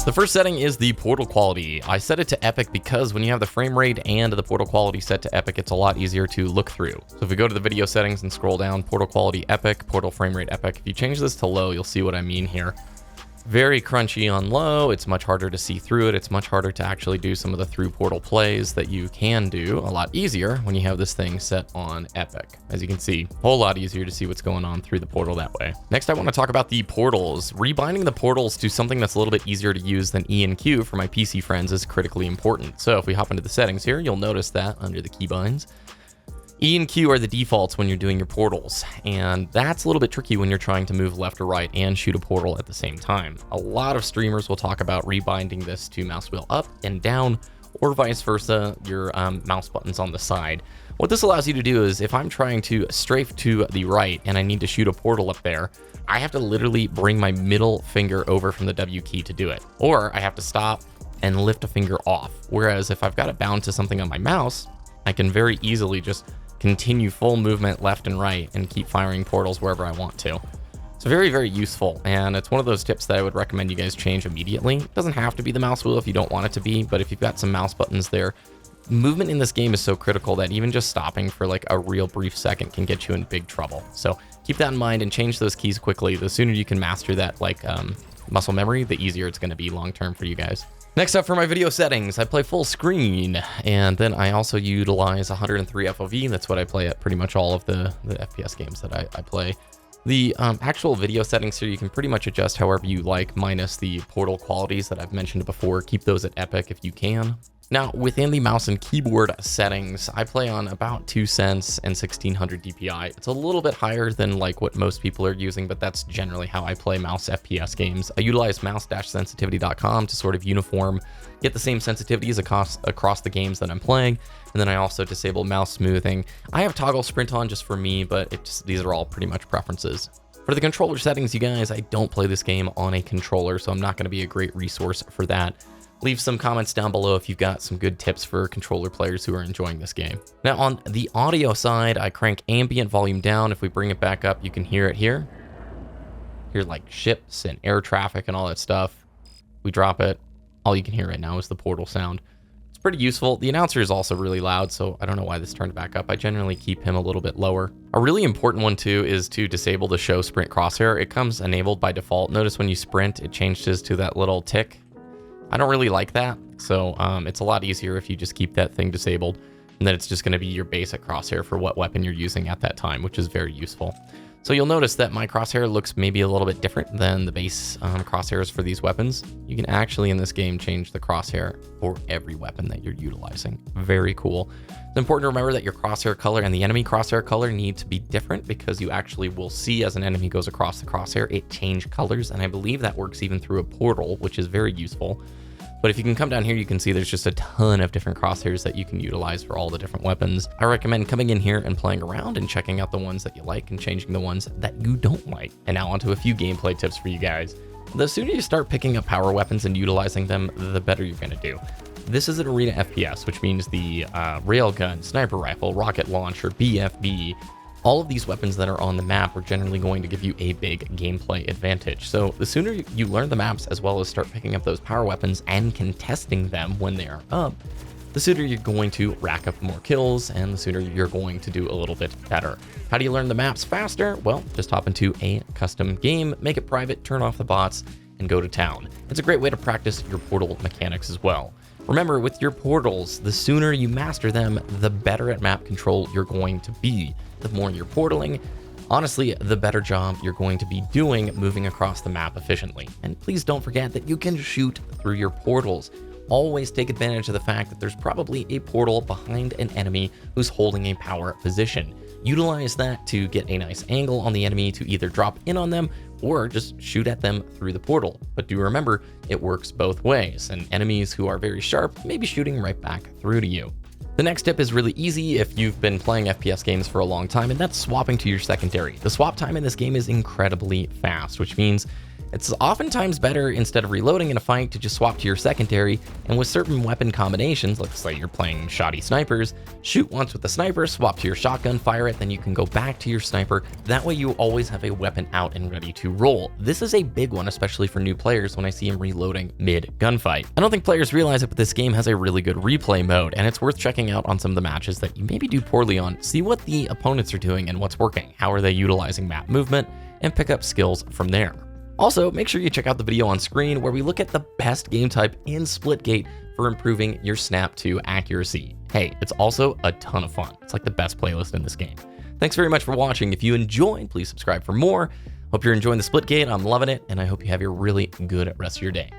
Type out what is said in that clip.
The first setting is the portal quality. I set it to epic because when you have the frame rate and the portal quality set to epic, it's a lot easier to look through. So if we go to the video settings and scroll down, portal quality epic, portal frame rate epic. If you change this to low, you'll see what I mean here. Very crunchy on low. It's much harder to see through it. It's much harder to actually do some of the through portal plays that you can do a lot easier when you have this thing set on epic. As you can see, a whole lot easier to see what's going on through the portal that way. Next, I want to talk about the portals. Rebinding the portals to something that's a little bit easier to use than E and Q for my PC friends is critically important. So if we hop into the settings here, you'll notice that under the keybinds, E and Q are the defaults when you're doing your portals, and that's a little bit tricky when you're trying to move left or right and shoot a portal at the same time. A lot of streamers will talk about rebinding this to mouse wheel up and down, or vice versa, your mouse buttons on the side. What this allows you to do is if I'm trying to strafe to the right and I need to shoot a portal up there, I have to literally bring my middle finger over from the W key to do it, or I have to stop and lift a finger off. Whereas if I've got it bound to something on my mouse, I can very easily just continue full movement left and right and keep firing portals wherever I want to. It's very, very useful, and it's one of those tips that I would recommend you guys change immediately. It doesn't have to be the mouse wheel if you don't want it to be, but if you've got some mouse buttons there, movement in this game is so critical that even just stopping for like a real brief second can get you in big trouble. So keep that in mind and change those keys quickly. The sooner you can master that like muscle memory, the easier it's going to be long term for you guys. Next up for my video settings, I play full screen, and then I also utilize 103 FOV. That's what I play at pretty much all of the FPS games that I play. The actual video settings here, you can pretty much adjust however you like, minus the portal qualities that I've mentioned before. Keep those at epic if you can. Now, within the mouse and keyboard settings, I play on about 2 cents and 1600 DPI. It's a little bit higher than like what most people are using, but that's generally how I play mouse FPS games. I utilize mouse-sensitivity.com to sort of uniform, get the same sensitivities across the games that I'm playing. And then I also disable mouse smoothing. I have toggle sprint on just for me, but these are all pretty much preferences. For the controller settings, you guys, I don't play this game on a controller, so I'm not going to be a great resource for that. Leave some comments down below if you've got some good tips for controller players who are enjoying this game. Now on the audio side, I crank ambient volume down. If we bring it back up, you can hear it here. Hear like ships and air traffic and all that stuff. We drop it. All you can hear right now is the portal sound. It's pretty useful. The announcer is also really loud, so I don't know why this turned back up. I generally keep him a little bit lower. A really important one too is to disable the show sprint crosshair. It comes enabled by default. Notice when you sprint, it changes to that little tick. I don't really like that, so it's a lot easier if you just keep that thing disabled, and then it's just going to be your basic crosshair for what weapon you're using at that time, which is very useful. So you'll notice that my crosshair looks maybe a little bit different than the base crosshairs for these weapons. You can actually in this game change the crosshair for every weapon that you're utilizing. Very cool. It's important to remember that your crosshair color and the enemy crosshair color need to be different, because you actually will see as an enemy goes across the crosshair, it change colors, and I believe that works even through a portal, which is very useful. But if you can come down here, you can see there's just a ton of different crosshairs that you can utilize for all the different weapons. I recommend coming in here and playing around and checking out the ones that you like and changing the ones that you don't like. And now onto a few gameplay tips for you guys. The sooner you start picking up power weapons and utilizing them, the better you're going to do. This is an arena FPS, which means the railgun, sniper rifle, rocket launcher, BFB, all of these weapons that are on the map are generally going to give you a big gameplay advantage. So the sooner you learn the maps, as well as start picking up those power weapons and contesting them when they are up, the sooner you're going to rack up more kills, and the sooner you're going to do a little bit better. How do you learn the maps faster? Well, just hop into a custom game, make it private, turn off the bots, and go to town. It's a great way to practice your portal mechanics as well. Remember, with your portals, the sooner you master them, the better at map control you're going to be. The more you're portaling, honestly, the better job you're going to be doing moving across the map efficiently. And please don't forget that you can shoot through your portals. Always take advantage of the fact that there's probably a portal behind an enemy who's holding a power position. Utilize that to get a nice angle on the enemy to either drop in on them or just shoot at them through the portal. But do remember, it works both ways, and enemies who are very sharp may be shooting right back through to you. The next tip is really easy if you've been playing FPS games for a long time, and that's swapping to your secondary. The swap time in this game is incredibly fast, which means It's oftentimes better, instead of reloading in a fight, to just swap to your secondary, and with certain weapon combinations, let's say you're playing shoddy snipers, shoot once with the sniper, swap to your shotgun, fire it, then you can go back to your sniper. That way you always have a weapon out and ready to roll. This is a big one, especially for new players when I see them reloading mid-gunfight. I don't think players realize it, but this game has a really good replay mode, and it's worth checking out on some of the matches that you maybe do poorly on. See what the opponents are doing and what's working, how are they utilizing map movement, and pick up skills from there. Also, make sure you check out the video on screen where we look at the best game type in Splitgate for improving your snap to accuracy. Hey, it's also a ton of fun. It's like the best playlist in this game. Thanks very much for watching. If you enjoyed, please subscribe for more. Hope you're enjoying the Splitgate. I'm loving it, and I hope you have a really good rest of your day.